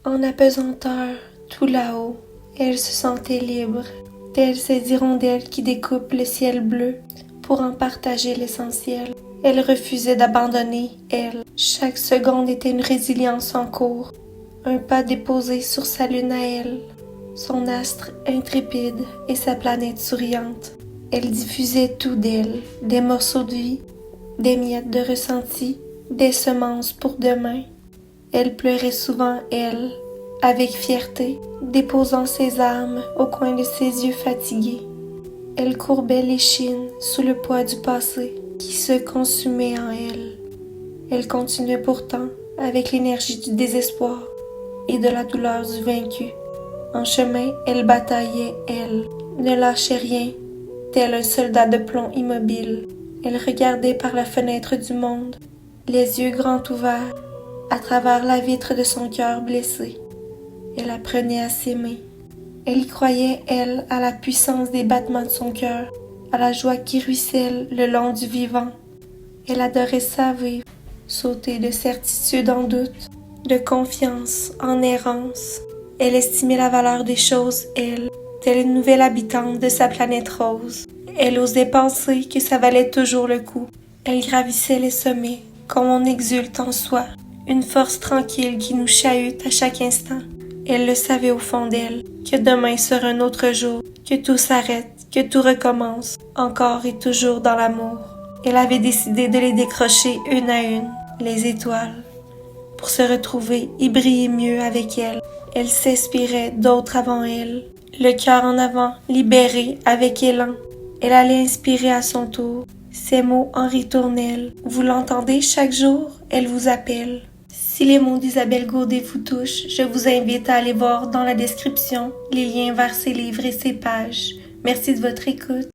En apesanteur, tout là-haut, elle se sentait libre, telle ces hirondelles qui découpent le ciel bleu pour en partager l'essentiel. Elle refusait d'abandonner, elle. Chaque seconde était une résilience en cours, un pas déposé sur sa lune à elle, son astre intrépide et sa planète souriante. Elle diffusait tout d'elle, des morceaux de vie, des miettes de ressenti, des semences pour demain. Elle pleurait souvent, elle, avec fierté, déposant ses armes au coin de ses yeux fatigués. Elle courbait l'échine sous le poids du passé qui se consumait en elle. Elle continuait pourtant avec l'énergie du désespoir et de la douleur du vaincu. En chemin, elle bataillait, elle, ne lâchait rien, tel un soldat de plomb immobile. Elle regardait par la fenêtre du monde, les yeux grands ouverts, à travers la vitre de son cœur blessé. Elle apprenait à s'aimer. Elle y croyait, elle, à la puissance des battements de son cœur, à la joie qui ruisselle le long du vivant. Elle adorait ça vivre, sauter de certitude en doute, de confiance en errance. Elle estimait la valeur des choses, elle, telle une nouvelle habitante de sa planète rose. Elle osait penser que ça valait toujours le coup. Elle gravissait les sommets, comme on exulte en soi, une force tranquille qui nous chahute à chaque instant. Elle le savait au fond d'elle, que demain sera un autre jour, que tout s'arrête, que tout recommence, encore et toujours dans l'amour. Elle avait décidé de les décrocher une à une, les étoiles, pour se retrouver et briller mieux avec elles. Elle s'inspirait d'autres avant elle, le cœur en avant, libéré, avec élan. Elle allait inspirer à son tour. Ces mots en ritournellent. Vous l'entendez chaque jour, elle vous appelle. Si les mots d'Isabelle Gaudet vous touchent, je vous invite à aller voir dans la description les liens vers ses livres et ses pages. Merci de votre écoute.